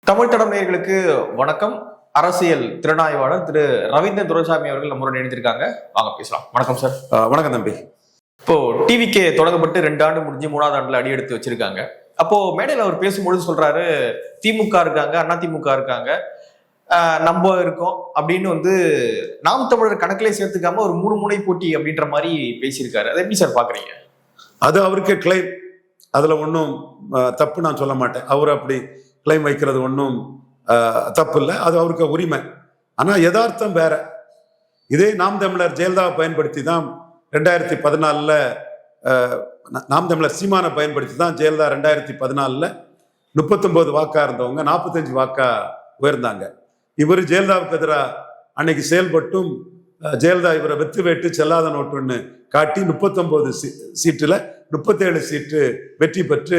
தமிழ் தடம் நேயர்களுக்கு வணக்கம். அரசியல் திறனாய்வாளர் திரு ரவீந்திரன் துரைசாமி அவர்கள் நம்மளோட இணைந்திருக்காங்க. வாங்க பேசலாம். வணக்கம் சார். வணக்கம் தம்பி. இப்போ டிவிகே தொடங்கப்பட்டு 2 ஆண்டு முடிஞ்சு 3வது ஆண்டுல அடி எடுத்து வச்சிருக்காங்க. அப்போ மேடையில் அவர் பேசும்பொழுது சொல்றாரு, திமுக இருக்காங்க, அதிமுக இருக்காங்க, நம்ம இருக்கோம் அப்படின்னு நாம் தமிழர் கணக்கிலே சேர்த்துக்காம ஒரு 3 முனை போட்டி அப்படின்ற மாதிரி பேசியிருக்காரு. அதை எப்படி சார் பாக்குறீங்க? அது அவருக்கு கிளைம், அதுல ஒன்றும் தப்பு நான் சொல்ல மாட்டேன். அவர் அப்படி கிளைம் வைக்கிறது ஒன்றும் தப்பு இல்லை, அது அவருக்கு உரிமை. ஆனா யதார்த்தம் வேற. இதே நாம் தமிழர் ஜெயலலிதாவை பயன்படுத்தி தான் 2014 நாம் தமிழர் சீமானை பயன்படுத்தி தான் ஜெயலலிதா 2014 39 வாக்கா இருந்தவங்க 45 வாக்கா உயர்ந்தாங்க. இவர் ஜெயலலிதாவுக்கு எதிராக அன்னைக்கு செயல்பட்டும் ஜெயலலிதா இவரை வெற்றி வேட்டு செல்லாத நோட்டுன்னு காட்டி 39 சீட்டுல 37 சீட்டு வெற்றி பெற்று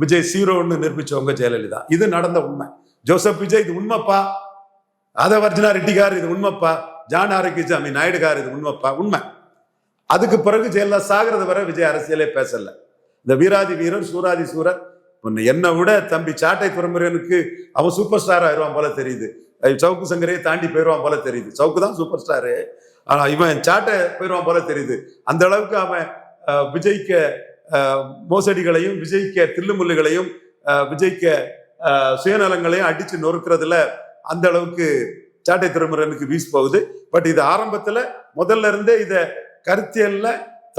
விஜய் 0ன்னு நிரூபிச்சவங்க ஜெயலலிதா. இது நடந்த உண்மை. ஜோசப் விஜய் இது உண்மைப்பா, ஆதவர்ஜனா ரெட்டிகார் இது உண்மைப்பா, ஜான் ஆரோக்கியசாமி நாயுடுகார் இது உண்மைப்பா, உண்மை. அதுக்கு பிறகு ஜெயலலிதா சாகிறது வரை விஜய் அரசியலே பேசல. இந்த வீராதி வீரர் சூராதி சூரர் என்னை விட தம்பி சாட்டை துறைமுறையனுக்கு அவன் சூப்பர் ஸ்டார் ஆயிடுவான் போல தெரியுது. சவுக்கு சங்கரையை தாண்டி போயிடுவான் போல தெரியுது. சவுக்கு தான் சூப்பர் ஸ்டாரு, ஆனா இவன் சாட்டை போயிடுவான் போல தெரியுது. அந்த அளவுக்கு அவன் விஜய்க்க மோசடிகளையும் விஜய்க்க தில்லுமுல்லுகளையும் விஜய்க்க சுயநலங்களையும் அடிச்சு நொறுக்கிறதுல அந்த அளவுக்கு சாட்டை துறைமுறையனுக்கு வீசு போகுது. பட் இது ஆரம்பத்துல முதல்ல இருந்தே இத கருத்தியல்ல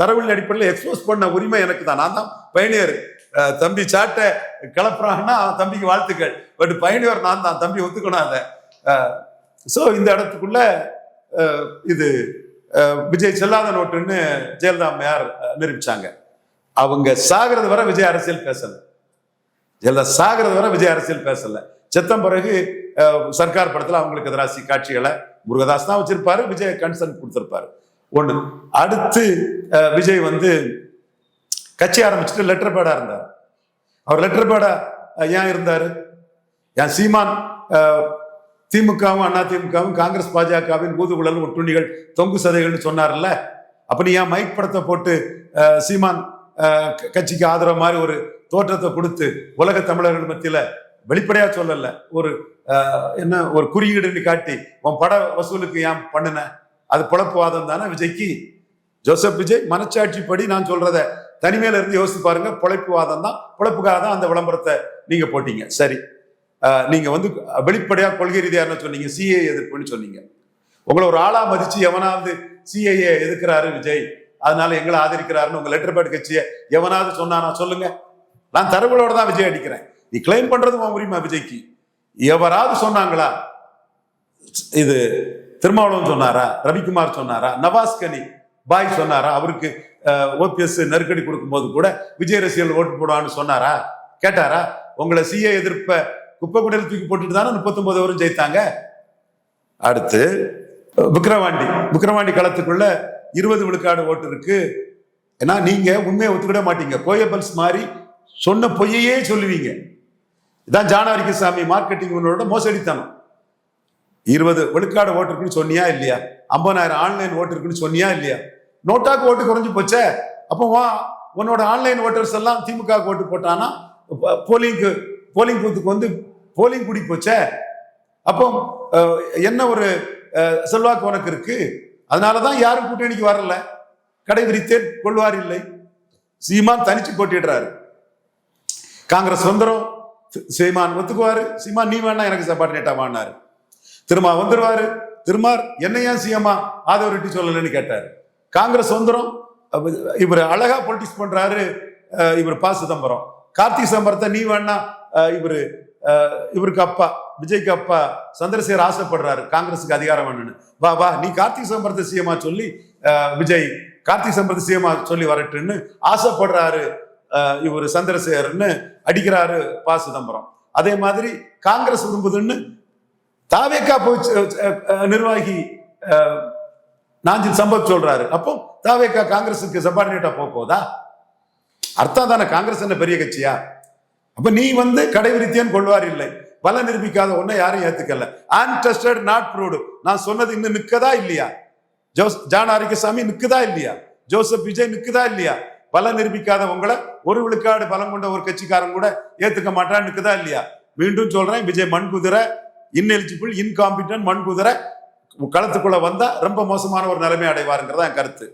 தரவின் அடிப்படையில் எக்ஸ்போஸ் பண்ண உரிமை எனக்கு தான். நான் தான் பயணியர். தம்பி சாட்டை கிளப்புறாங்கன்னா தம்பிக்கு வாழ்த்துக்கள். பட் பயணியர் நான் தான், தம்பி ஒத்துக்கணும் அதை. ஸோ இந்த இடத்துக்குள்ள இது விஜய் செல்லாத நோட்டுன்னு ஜெயலலிதா அம்மையார் நிரூபிச்சாங்க. அவங்க சாகிறது வரை விஜய் அரசியல் பேசல. ஜெயலலிதா சாகிறது வரை விஜய் அரசியல் பேசல. செத்தம் பிறகு சர்க்கார் படத்துல அவங்களுக்கு எதிராசி காட்சிகளை முருகதாஸ் தான் வச்சிருப்பாரு, விஜய் கன்சர்ன் கொடுத்திருப்பாரு. ஒண்ணு. அடுத்து விஜய் கட்சி ஆரம்பிச்சுட்டு லெட்டர் பேடா இருந்தார். அவர் லெட்டர் பேடா ஏன் இருந்தாரு? ஏன் சீமான் திமுகவும் அதிமுகவும் காங்கிரஸ் பாஜகவின் ஊதுகுழல் ஒட்டுண்ணிகள் தொங்கு சதைகள்னு சொன்னார்ல, அப்ப நீ ஏன் மைக் படத்தை போட்டு சீமான் கட்சிக்கு ஆதரவு மாதிரி ஒரு தோற்றத்தை கொடுத்து உலக தமிழர்கள் மத்தியில வெளிப்படையா சொல்லல, ஒரு ஒரு குறியீடுன்னு காட்டி உன் பட வசூலுக்கு ஏன் பண்ணுன? அது பொழப்புவாதம் தானே விஜய்க்கு. ஜோசப் விஜய் மனச்சாட்சிப்படி நான் சொல்றத தனிமையில இருந்து யோசிச்சு பாருங்க. பொழைப்புவாதம் தான், பொழப்புக்காக தான் அந்த விளம்பரத்தை நீங்க போட்டீங்க. சரி, நீங்க வெளிப்படையா கொள்கை ரீதியா என்ன சொன்னீங்க? சிஏ எதிர்ப்புன்னு சொன்னீங்க. உங்களை ஒரு ஆளா மதிச்சு எவனாவது சிஏஏ எதிர்க்கிறாரு விஜய், அதனால எங்களை ஆதரிக்கிறாருன்னு உங்க லெட்டர் பேட் கட்சியை எவனாவது சொன்னானா சொல்லுங்க. நான் தரவுகளோட தான் விஜய் அடிக்கிறேன். நீ கிளைம் பண்றது உரிமை விஜய்க்கு. எவராவது சொன்னாங்களா? இது திருமாவளவன் சொன்னாரா? ரவிக்குமார் சொன்னாரா? நவாஸ்கனி பாய் சொன்னாரா? அவருக்கு ஓபிஎஸ் நெருக்கடி கொடுக்கும் போது கூட விஜய் ரசிகர்கள் ஓட்டு போடுவான்னு சொன்னாரா? கேட்டாரா? உங்களை சிஏ எதிர்ப்ப குப்பை குடையில் தூக்கி போட்டுட்டு தானே 39 வரும் ஜெயித்தாங்க. அடுத்து விக்கிரவாண்டி களத்துக்குள்ள 20 விழுக்காடு ஓட்டு இருக்கு. ஏன்னா நீங்க உண்மையை ஒத்துக்கிட மாட்டீங்க. கோயபல்ஸ் மாதிரி சொன்ன பொய்யே சொல்லுவீங்க. இதான் ஜானாரிக்கசாமி மார்க்கெட்டிங் மோசடித்தனம். 20 விழுக்காடு ஓட்டு இருக்குன்னு சொன்னியா இல்லையா? 50,000 ஆன்லைன் ஓட்டு இருக்குன்னு சொன்னியா இல்லையா? நோட்டாக்கு ஓட்டு குறைஞ்சு போச்சே. அப்போ உன்னோட ஆன்லைன் ஓட்டர்ஸ் எல்லாம் திமுக ஓட்டு போட்டானா போலிங் பூத்துக்கு போலிங் கூடி போச்சே. அப்போ என்ன ஒரு செல்வாக்கு உனக்கு இருக்கு? அதனாலதான் யாரும் கூட்டணிக்கு வரல. கடை விரித்தேன் கொள்வார் இல்லை. சீமான் தனிச்சு போட்டிடுறாரு. காங்கிரஸ் வந்துடும், சீமான் ஒத்துக்குவாரு. சீமான் நீ வேணா எனக்கு சப்பார்டினேட்டா வாங்கினாரு. திருமா வந்துருவாரு. திருமார் என்ன ஏன் சிஎம்மா ஆதவ ரெட்டி சொல்லலன்னு கேட்டாரு. காங்கிரஸ் வந்துடும். இவர் அழகா பொலிட்டிக்ஸ் பண்றாரு இவர் ப. சிதம்பரம். கார்த்திக் சிதம்பரத்தை நீ வேணா இவருக்கு அப்பா விஜய்க்கு அப்பா சந்திரசேகர் ஆசைப்படுறாரு காங்கிரஸுக்கு அதிகாரம் வேணும்னு. வா நீ கார்த்திக் சிதம்பரத்தை சிஎம்மா சொல்லி விஜய் கார்த்திக் சிதம்பரத்தை சிஎம்மா சொல்லி வரட்டுன்னு ஆசைப்படுறாரு இவர் சந்திரசேகர்னு அடிக்கிறாரு ப. சிதம்பரம். அதே மாதிரி காங்கிரஸ் விரும்புதுன்னு தாவேக்கா போய் நிர்வாகி நாஞ்சில் சம்பத் சொல்றாரு. அப்போ தாவேக்கா காங்கிரஸுக்கு சப்பார்டினேட்டா போதா? அர்த்தம் தானே. காங்கிரஸ் என்ன பெரிய கட்சியா? அப்ப நீ கடைவிரித்தியன் கொள்வார் இல்லை. பல நிரூபிக்காத ஒன்ன யாரும் ஏத்துக்கல. Untested not proved. நான் சொன்னது இன்னும் நிற்கதா இல்லையா? ஜான் ஆரோக்கியசாமி நிற்குதா இல்லையா? ஜோசப் விஜய் நிற்குதா இல்லையா? பல நிரூபிக்காத உங்களை ஒரு விழுக்காடு பலம் கொண்ட ஒரு கட்சிக்காரன் கூட ஏத்துக்க மாட்டான்னு நிற்குதா இல்லையா? மீண்டும் சொல்றேன், விஜய் மண்குதிரை, இன்எலிஜிபிள், இன்காம்பிட்டன்ட், மண்குதிரை, களத்துக்குள்ள வந்தா ரொம்ப மோசமான ஒரு நிலைமை அடைவாருங்கிறதா என் கருத்து.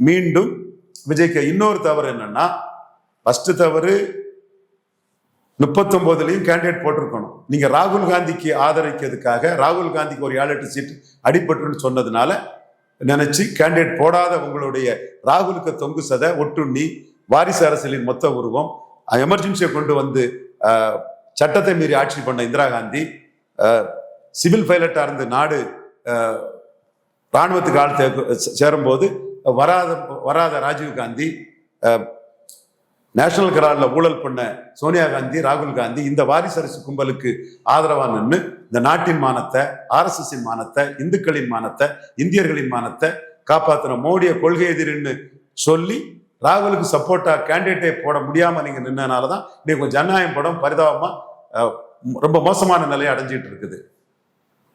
மீண்டும் விஜய்க்கு இன்னொரு தவறு என்னன்னா, ஃபர்ஸ்ட் தவறு 39லயும் கேண்டிடேட் போட்டிருக்கணும். நீங்க ராகுல் காந்திக்கு ஆதரிக்கிறதுக்காக ராகுல் காந்திக்கு ஒரு 7-8 சீட் அடிபட்டுன்னு சொன்னதுனால நினைச்சு கேண்டிடேட் போடாத உங்களுடைய ராகுலுக்கு தொங்கு சதை, ஒட்டுண்ணி, வாரிசு அரசியலின் மொத்த உருவம், எமர்ஜென்சியை கொண்டு வந்து சட்டத்தை மீறி ஆட்சி பண்ண இந்திரா காந்தி, சிவில் பைலட்டா இருந்து நாடு இராணுவத்துக்கு ஆள் சேரும்போது வராத ராஜீவ் காந்தி, நேஷனல் கராரில் ஊழல் பண்ண சோனியா காந்தி, ராகுல் காந்தி, இந்த வாரிசு அரசு கும்பலுக்கு ஆதரவா நின்று இந்த நாட்டின் மானத்தை, RSSின் மானத்தை, இந்துக்களின் மானத்தை, இந்தியர்களின் மானத்தை காப்பாத்தின மோடியை கொள்கை எதிரின்னு சொல்லி ராகுலுக்கு சப்போர்ட்டா கேண்டிடேட்டே போட முடியாம நீங்க நின்னனாலதான் இன்னைக்கு ஜனநாயகம் படம் பரிதாபமா ரொம்ப மோசமான நிலையை அடைஞ்சிட்டு இருக்குது.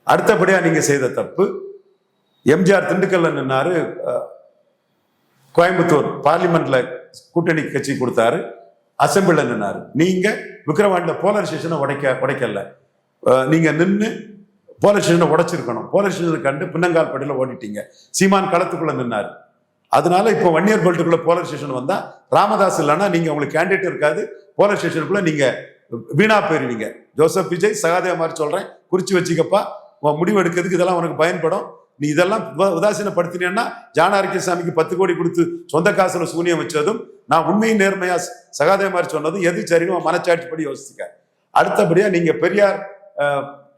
அடுத்தபடியா நீங்க செய்த தப்பு, எம்ஜிஆர் திண்டுக்கல்ல நின்னாரு, கோயம்புத்தூர் பார்லிமெண்ட்ல கூட்டணி கட்சி கொடுத்தாரு, அசம்பிளில நின்னாரு. நீங்க விக்கிரவாண்டில போலர் ஸ்டேஷனை உடைக்கல, நீங்க நின்று போலர் ஸ்டேஷனை உடைச்சிருக்கணும். போலர் ஸ்டேஷனை கண்டு பின்னங்கால் படியில ஓடிட்டீங்க. சீமான் களத்துக்குள்ள நின்னாரு. அதனால இப்போ வன்னியர் பெல்ட்டுக்குள்ள போலர் ஸ்டேஷன் வந்தா ராமதாஸ் இல்லைன்னா நீங்க உங்களுக்கு கேண்டிடேட் இருக்காது. போலர் ஸ்டேஷனுக்குள்ள நீங்க வீணா போயிருவீங்க. ஜோசப் விஜய், சகாதேவ மாதிரி சொல்றேன், குறிச்சு வச்சுக்கப்பா, முடிவு எடுக்கிறதுக்கு இதெல்லாம் உனக்கு பயன்படும். நீ இதெல்லாம் உதாசீனப்படுத்தினேன்னா ஜான ஆரோக்கியசாமிக்கு 10 கோடி கொடுத்து சொந்த காசுல சூனியம் வச்சதும், நான் உண்மையும் நேர்மையா சகாதேவ மாதிரி சொன்னதும் எது சரியும் மனச்சாட்சிப்படி யோசிச்சுக்க. அடுத்தபடியா நீங்க பெரியார்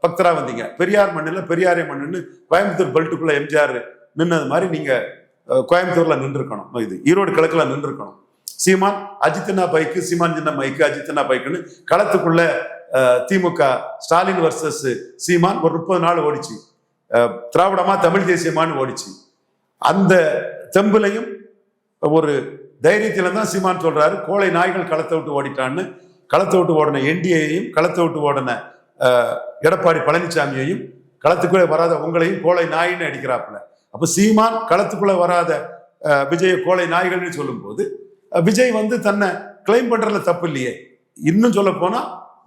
பக்தரா வந்தீங்க. பெரியார் மண்ணில் பெரியாரே மண்ணுன்னு கோயம்புத்தூர் பெல்ட்டுக்குள்ள எம்ஜிஆர் நின்னது மாதிரி நீங்க கோயம்புத்தூர்ல நின்றுருக்கணும். இது ஈரோடு கிழக்குல நின்றுருக்கணும். சீமான் அஜித்னா பைக்கு, சீமான் சின்ன மைக்கு, அஜித்னா பைக்குன்னு களத்துக்குள்ள திமுக ஸ்டாலின் வர்சஸ் சீமான் ஒரு 30 நாள் ஓடிச்சு. திராவிடமா தமிழ் தேசியமானு ஓடிச்சு. அந்த தெம்புலையும் ஒரு தைரியத்தில தான் சீமான் சொல்றாரு, கோழை நாய்கள் களத்தை விட்டு ஓடிட்டான்னு. களத்தை விட்டு ஓடின என்டிஏயையும், களத்தை விட்டு ஓடின எடப்பாடி பழனிசாமியையும், களத்துக்குள்ளே வராத உங்களையும் கோழை நாயின்னு அடிக்கிறாப்புல. அப்ப சீமான் களத்துக்குள்ள வராத விஜய் கோழை நாய்கள்னு சொல்லும் போது விஜய் தன்னை கிளைம் பண்றதுல தப்பு இல்லையே. இன்னும் சொல்ல போனா,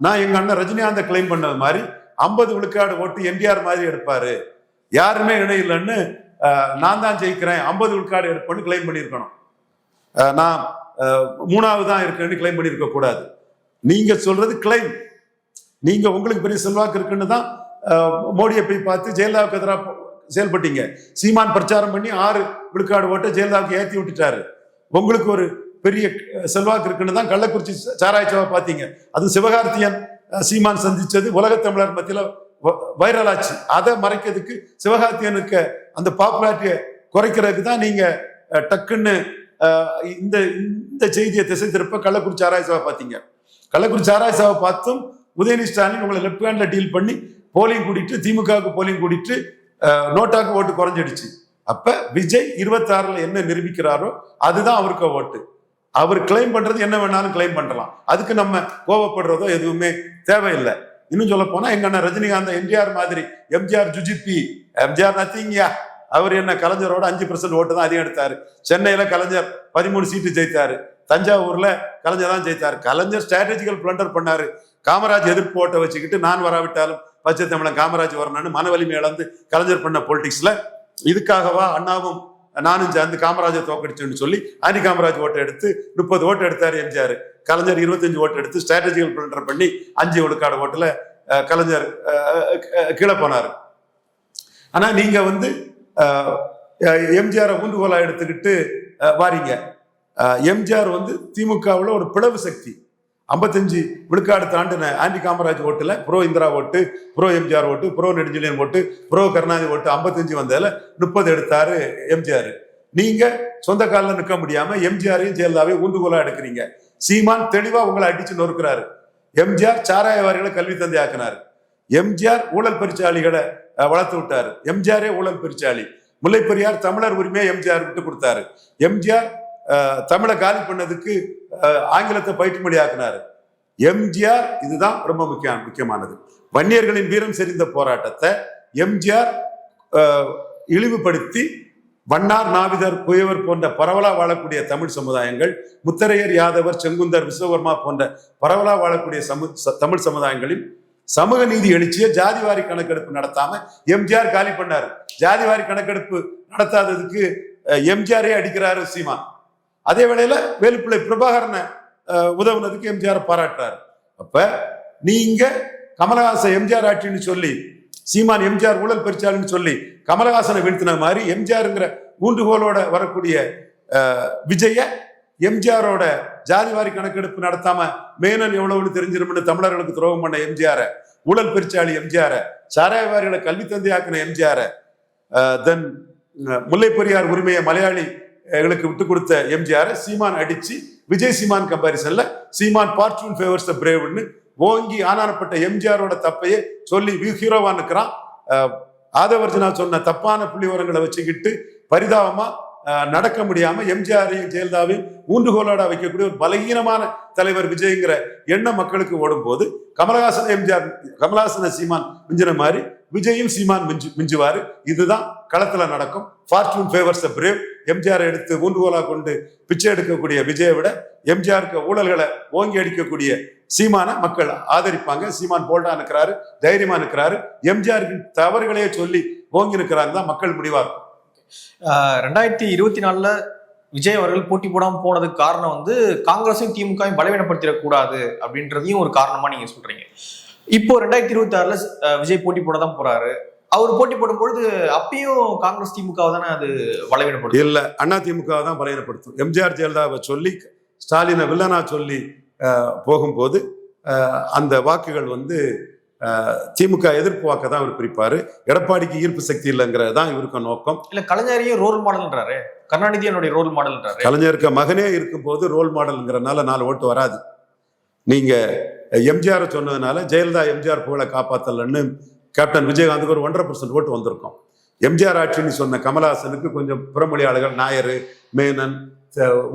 நான் எங்க அண்ணன் ரஜினிகாந்த கிளைம் பண்ணது மாதிரி 50 விழுக்காடு ஓட்டு என்டிஆர் மாதிரி எடுப்பாரு, யாருமே இணையில்லைன்னு நான் தான் ஜெயிக்கிறேன் 50 விழுக்காடு எடுப்பேன்னு கிளைம் பண்ணியிருக்கணும். நான் 3வது தான் இருக்கேன்னு கிளைம் பண்ணியிருக்க கூடாது. நீங்க சொல்றது கிளைம். நீங்க உங்களுக்கு பெரிய செல்வாக்கு இருக்குன்னு தான் மோடியை போய் பார்த்து ஜெயலலிதாவுக்கு எதிராக செயல்பட்டீங்க. சீமான் பிரச்சாரம் பண்ணி 6 விழுக்காடு ஓட்ட ஜெயலலிதாவுக்கு ஏற்றி விட்டுட்டாரு. உங்களுக்கு ஒரு பெரிய செல்வாக்கு இருக்குன்னு தான் கள்ளக்குறிச்சி சாராய்ச்சாவை பார்த்தீங்க. அது சிவகார்த்தியன் சீமான் சந்திச்சது உலகத்தமிழர் மத்தியில வைரல் ஆச்சு. அதை மறைக்கிறதுக்கு சிவகார்த்தியனுக்கு அந்த பாப்புலாரிட்டியை குறைக்கிறதுக்கு தான் நீங்க டக்குன்னு இந்த செய்தியை திசை திருப்ப கள்ளக்குறிச்சி ஆராய்ச்சாவை பார்த்தீங்க. கள்ளக்குறிச்சி ஆராய்ச்சாவை பார்த்தும் உதயநிதி ஸ்டாலின் உங்களை லெப்ட் ஹேண்ட்ல டீல் பண்ணி போலிங் கூட்டிட்டு, திமுகவுக்கு போலிங் கூட்டிட்டு நோட்டாக்கு ஓட்டு குறைஞ்சிடுச்சு. அப்ப விஜய் 26ல என்ன நிரூபிக்கிறாரோ அதுதான் அவருக்கு ஓட்டு. அவர் கிளைம் பண்றது என்ன வேணாலும் கிளைம் பண்ணலாம். அதுக்கு நம்ம கோபப்படுறதோ எதுவுமே தேவையில்லை. இன்னும் சொல்ல போனா, எங்க அண்ணன் ரஜினிகாந்த் எம்ஜிஆர் மாதிரி, எம்ஜிஆர் ஜுஜிபி, எம்ஜிஆர் நத்திங்கயா, அவர் என்ன கலைஞரோட 5% ஓட்டு தான் அதிகம் எடுத்தாரு. சென்னையில கலைஞர் 13 சீட்டு ஜெயித்தாரு. தஞ்சாவூர்ல கலைஞர் தான் ஜெயித்தாரு. கலைஞர் ஸ்ட்ராட்டஜிக்கல் பிளண்டர் பண்ணாரு. காமராஜ் எதிர்ப்பு ஓட்டை வச்சுக்கிட்டு நான் வராவிட்டாலும் பச்சை தமிழன் காமராஜ் வரணும்னு மன வலிமை இழந்து கலைஞர் பண்ண பொலிட்டிக்ஸ்ல, இதுக்காகவா அண்ணாவும் நானும் சேர்ந்து காமராஜை தோக்கடிச்சுன்னு சொல்லி ஆண்டி காமராஜ் ஓட்டை எடுத்து 30 ஓட்டு எடுத்தாரு எம்ஜிஆர். கலைஞர் 25 ஓட்டு எடுத்து ஸ்ட்ராட்டஜிக்கல் பிளண்டர் பண்ணி 5 விழுக்காடு ஓட்டுல கலைஞர் கீழே போனாரு. ஆனா நீங்க எம்ஜிஆரை ஊண்டுகோலா எடுத்துக்கிட்டு வாரீங்க. எம்ஜிஆர் திமுகவுல ஒரு பிளவு சக்தி. 55 விழுக்காடு தாண்டின ஆண்டி காமராஜ் ஓட்டுல ப்ரோ இந்திரா ஓட்டு, ப்ரோ எம்ஜிஆர் ஓட்டு, ப்ரோ நெடுஞ்செழியன் ஓட்டு, ப்ரோ கருணாநிதி ஓட்டு 55 வந்ததுல 30 எடுத்தாரு எம்ஜிஆர். நீங்க சொந்த காலில் நிற்க முடியாம எம்ஜிஆரையும் ஜெயலலிதாவையும் ஊண்டுகோலா எடுக்கிறீங்க. சீமான் தெளிவா உங்களை அடிச்சு நொறுக்கிறாரு. எம்ஜிஆர் சாராயவாரிகளை கல்வி தந்தை ஆக்கினாரு. எம்ஜிஆர் ஊழல் பெருச்சாளிகளை வளர்த்து விட்டாரு. எம்ஜிஆரே ஊழல் பெருச்சாளி. முல்லை பெரியார் தமிழர் உரிமையை எம்ஜிஆர் விட்டு கொடுத்தாரு. எம்ஜிஆர் தமிழை காலி பண்ணதுக்கு ஆங்கிலத்தை பயிற்றுமொழி ஆக்கினாரு. எம்ஜிஆர், இதுதான் ரொம்ப முக்கியமானது, வன்னியர்களின் வீரம் செறிந்த போராட்டத்தை எம்ஜிஆர் இழிவுபடுத்தி வண்ணார், நாவிதர், குயவர் போன்ற பரவலா வாழக்கூடிய தமிழ் சமுதாயங்கள், முத்தரையர், யாதவர், செங்குந்தர், விஸ்வவர்மா போன்ற பரவலா வாழக்கூடிய தமிழ் சமுதாயங்களில் சமூக நீதி எழுச்சிய ஜாதிவாரி கணக்கெடுப்பு நடத்தாம எம்ஜிஆர் காலி பண்ணாரு. ஜாதிவாரி கணக்கெடுப்பு நடத்தாததுக்கு எம்ஜிஆரே அடிக்கிறாரு சீமான். அதே வேளையில வேலுப்பிள்ளை பிரபாகரனை உதவுனதுக்கு எம்ஜிஆர் பாராட்டுறாரு. அப்ப நீங்க கமலஹாசன் எம்ஜிஆர் ஆட்சின்னு சொல்லி, சீமான் எம்ஜிஆர் ஊழல் பெருச்சாளுன்னு சொல்லி கமலஹாசனை வீழ்த்தின மாதிரி எம்ஜிஆருங்கிற ஊன்றுகோலோட வரக்கூடிய விஜய எம்ஜிஆரோட ஜாதிவாரி கணக்கெடுப்பு நடத்தாம மேனன் எவ்வளவுன்னு தெரிஞ்சிரும்னு தமிழர்களுக்கு துரோகம் பண்ண எம்ஜிஆர, ஊழல் பெருச்சாளி எம்ஜிஆர, சாராயவாரிகளை கல்வி தந்தையாக்கின எம்ஜிஆர, தென் முல்லை பெரியார் உரிமையை மலையாளிகளுக்கு விட்டு கொடுத்த எம்ஜிஆர சீமான் அடிச்சு விஜய் சீமான் கம்பாரிசன்ல சீமான் பார்ச்சூன் ஃபேவர்ஸ் த பிரேவ்னு ஓங்கி ஆனானப்பட்ட எம்ஜிஆரோட தப்பையே சொல்லி ஹீரோவா நிற்கிறான். ஆதவர்ஜனா சொன்ன தப்பான புள்ளி விவரங்களை வச்சுக்கிட்டு பரிதாபமா நடக்க முடியாம எம்ஜிஆரையும் ஜெயலலிதாவையும் ஊன்றுகோலோட வைக்கக்கூடிய ஒரு பலகீனமான தலைவர் விஜய்ங்கிற எண்ணம் மக்களுக்கு ஓடும் போது கமலஹாசனை சீமான் மிஞ்சின மாதிரி விஜயும் சீமான் மிஞ்சுவாரு. இதுதான் களத்துல நடக்கும். ஃபார்ச்சூன் ஃபேவர்ஸ் த பிரேவ். எம்ஜிஆர் எடுத்து ஊன்றுகோலா கொண்டு பிச்சை எடுக்கக்கூடிய விஜயை விட எம்ஜிஆருக்கு ஊழல்களை ஓங்கி அடிக்கக்கூடிய சீமான மக்கள் ஆதரிப்பாங்க. சீமான் போல்டா நிற்கிறாரு, தைரியமா நிற்கிறாரு, எம்ஜிஆருக்கு தவறுகளையே சொல்லி ஓங்கி நிற்கிறாரு தான் மக்கள் முடிவா இருக்கும். 2024 விஜய் அவர்கள் போட்டி போடாம போனதுக்கு காரணம் வந்து காங்கிரஸையும் திமுகவும் பலவீனப்படுத்திடக்கூடாது அப்படின்றதையும் ஒரு காரணமா நீங்க சொல்றீங்க. இப்போ 2026 விஜய் போட்டி போட தான் போறாரு. அவர் போட்டி போடும்பொழுது அப்பயும் காங்கிரஸ் திமுக தானே அது பலவீனப்படுத்தும்? இல்ல, அண்ணா திமுக தான் பலவீனப்படுத்தும். எம்ஜிஆர் ஜெயலலிதாவை சொல்லி ஸ்டாலினை வில்லனா சொல்லி போகும்போது அந்த வாக்குகள் வந்து திமுக எதிர்ப்பு வாக்க தான் அவர் பிரிப்பாரு. எடப்பாடிக்கு ஈர்ப்பு சக்தி இல்லைங்கிறது தான் இவருக்கு நோக்கம். இல்ல, கலைஞரையும் ரோல் மாடல்ன்றாரு, கருணாநிதி என்னுடைய ரோல் மாடல்ன்றாரு. கலைஞருக்கு மகனே இருக்கும்போது ரோல் மாடல்ங்கிறதுனால 4 ஓட்டு வராது. நீங்க எம்ஜிஆர் சொன்னதுனால ஜெயலலிதா எம்ஜிஆர் புகழை காப்பாத்தலன்னு கேப்டன் விஜயகாந்துக்கு ஒரு 1.5% ஓட்டு வந்திருக்கும். எம்ஜிஆர் ஆட்சின்னு சொன்ன கமலஹாசனுக்கு கொஞ்சம் புறமொழியாளர்கள் நாயர், மேனன்,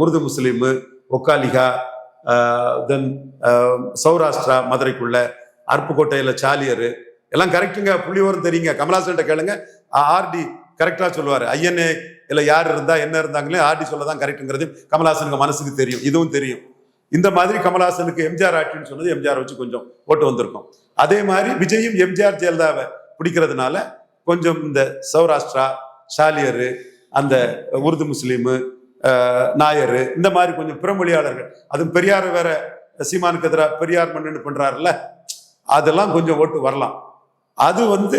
உருது முஸ்லீமு, ஒக்காலிகா, தென் சௌராஷ்டிரா மதுரைக்குள்ள அருப்புக்கோட்டையில சாலியர் எல்லாம் கரெக்டுங்க. புள்ளிவரம் தெரியுங்க. கமலஹாசன் கேளுங்க, ஆர்டி கரெக்டா சொல்லுவாரு. ஐஎன்ஏ இல்ல யார் இருந்தா என்ன இருந்தாங்களே ஆர்டி சொல்லதான் கரெக்டுங்கிறது கமலஹாசனுக்கு மனசுக்கு தெரியும், இதுவும் தெரியும். இந்த மாதிரி கமலஹாசனுக்கு எம்ஜிஆர் ஆட்சின்னு சொன்னது எம்ஜிஆர் வச்சு கொஞ்சம் ஓட்டு வந்திருக்கும். அதே மாதிரி விஜயும் எம்ஜிஆர் ஜெயலலிதாவை பிடிக்கிறதுனால கொஞ்சம் இந்த சௌராஷ்டிரா, சாலியர், அந்த உருது முஸ்லீமு, நாயர், இந்த மாதிரி கொஞ்சம் பிறமொழியாளர்கள், அதுவும் பெரியார் வேற சீமானுக்கு எதிராக பெரியார் மண்ணுன்னு பண்றாருல்ல, அதெல்லாம் கொஞ்சம் ஓட்டு வரலாம். அது வந்து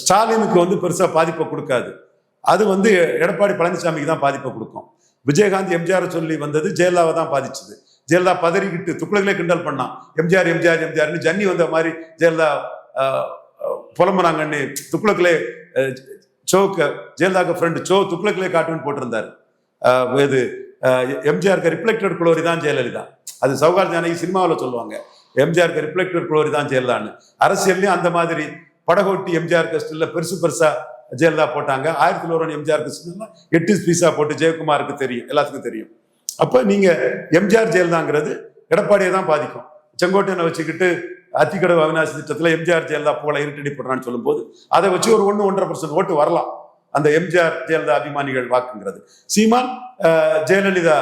ஸ்டாலினுக்கு வந்து பெருசா பாதிப்பை கொடுக்காது. அது வந்து எடப்பாடி பழனிசாமிக்கு தான் பாதிப்பை கொடுக்கும். விஜயகாந்த் எம்ஜிஆர் சொல்லி வந்தது ஜெயலலிதாவை தான் பாதிச்சது. ஜெயலலிதா பதறிக்கிட்டு துக்குளங்களே கிண்டல் பண்ணான். எம்ஜிஆர் எம்ஜிஆர் எம்ஜிஆர்னு ஜன்னி வந்த மாதிரி ஜெயலலிதா புலம்புறாங்கன்னு துக்குளங்களே சோக்க ஜெயலலிதாக்கு ஃப்ரெண்டு சோ துக்குளங்களே காட்டுன்னு போட்டிருந்தாரு. இது எம்ஜிஆருக்கு ரிஃப்ளெக்டட் குளோரி தான் ஜெயலலிதா. அது சௌகார் ஜானகி சினிமாவில் சொல்லுவாங்க, எம்ஜிஆருக்கு ரிஃப்ளெக்டட் குளோரி தான் ஜெயலலிதான்னு. அரசியல்லையும் அந்த மாதிரி படகோட்டி எம்ஜிஆர் கஸ்டில் பெருசா ஜெயலலிதா போட்டாங்க. 1901 எம்ஜிஆர் கஸ்டில் 8 பீஸா போட்டு ஜெயக்குமாருக்கு தெரியும், எல்லாத்துக்கும் தெரியும். அப்ப நீங்க எம்ஜிஆர் ஜெயலலிதாங்கிறது எடப்பாடியை தான் பாதிக்கும். செங்கோட்டையனை வச்சுக்கிட்டு அத்திக்கடவு அவிநாசி திட்டத்துல எம்ஜிஆர் ஜெயலலிதா போல இருட்டடி போடுறான்னு சொல்லும் போது அதை வச்சு ஒரு 1-1.5% ஓட்டு வரலாம், அந்த எம்ஜிஆர் ஜெயலலிதா அபிமானிகள் வாக்குங்கிறது. சீமான் ஜெயலலிதா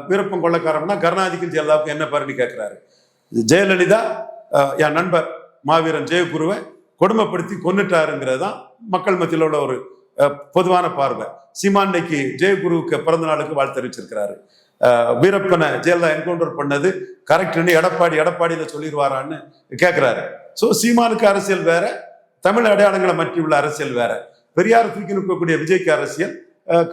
விருப்பம் கொள்ளக்காரம்னா கருணாநிதிக்கும் ஜெயலலிதாவுக்கும் என்ன பாருன்னு கேட்கிறாரு. ஜெயலலிதா என் நண்பர் மாவீரன் ஜெயகுருவை கொடுமைப்படுத்தி கொன்னுட்டாருங்கிறது தான் மக்கள் மத்தியில் உள்ள ஒரு பொதுவான பார்வை. சீமான் இன்னைக்கு ஜெயகுருவுக்கு பிறந்த நாளுக்கு வாழ்த்து தெரிவிச்சிருக்கிறாரு. வீரப்பனை ஜெயலலிதா என்கவுண்டர் பண்ணது கரெக்ட்னு எடப்பாடியில சொல்லிடுவாரான்னு கேட்கிறாரு. ஸோ சீமானுக்கு அரசியல் வேற, தமிழ் அடையாளங்களை மற்றி உள்ள அரசியல் வேற. பெரியார் தூக்கி நிற்கக்கூடிய விஜய்க்கு அரசியல்,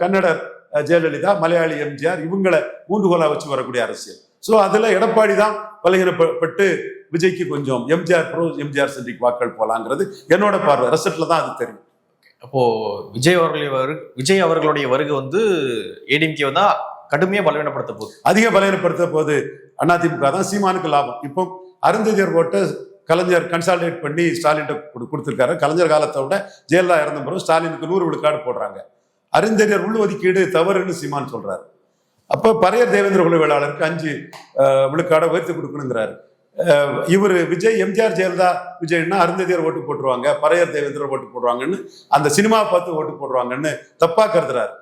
கன்னடர் ஜெயலலிதா, மலையாளி எம்ஜிஆர், இவங்களை ஊன்றுகோலா வச்சு வரக்கூடிய அரசியல். ஸோ அதுல எடப்பாடி தான் பலகீனப்பட்டு விஜய்க்கு கொஞ்சம் எம்ஜிஆர் சென்ட்ரிக் வாக்கள் போலாங்கிறது என்னோட பார்வை. ரிசல்ட்ல தான் அது தெரியும். அப்போ விஜய் அவர்களுடைய வருகை வந்து ஏடிஎம்கே தான் கடுமையா பலவீனப்படுத்த போகுது, அதிக பலவீனப்படுத்த போது அதிமுக தான். சீமானுக்கு லாபம். இப்போ அருந்ததியர் ஓட்ட கலைஞர் கன்சாலிடேட் பண்ணி ஸ்டாலின் கொடுத்திருக்காரு. கலைஞர் காலத்தை விட ஜெயலலிதா இறந்த பிறகு ஸ்டாலினுக்கு 100 விழுக்காடு போடுறாங்க. அருந்ததியர் உள்ஒதுக்கீடு தவறுன்னு சீமான் சொல்றாரு. அப்ப பரையர் தேவேந்திர குல வேளாளருக்கு 5 விழுக்காடை உயர்த்தி கொடுக்கணுங்கிறாரு. இவர் விஜய் எம்ஜிஆர் ஜெயலலிதா விஜய்னா அருந்ததியர் ஓட்டு போட்டுருவாங்க, பறையர் தேவேந்திரர் ஓட்டு போடுவாங்கன்னு, அந்த சினிமா பார்த்து ஓட்டு போடுவாங்கன்னு தப்பா கருதுறாரு.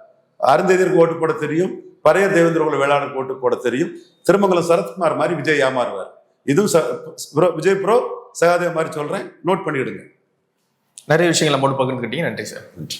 அருந்ததியருக்கு ஓட்டு போட தெரியும், பறையர் தேவேந்திர வேளாணருக்கு ஓட்டு போட தெரியும். திருமங்கலம் சரத்குமார் மாதிரி விஜய் ஏமாறுவார். இதுவும் விஜய் ப்ரோ சகாதேவ் மாதிரி சொல்றேன், நோட் பண்ணிடுங்க. நிறைய விஷயங்களை மட்டும் பகிர்ந்துக்கிட்டீங்க. நன்றி சார். நன்றி.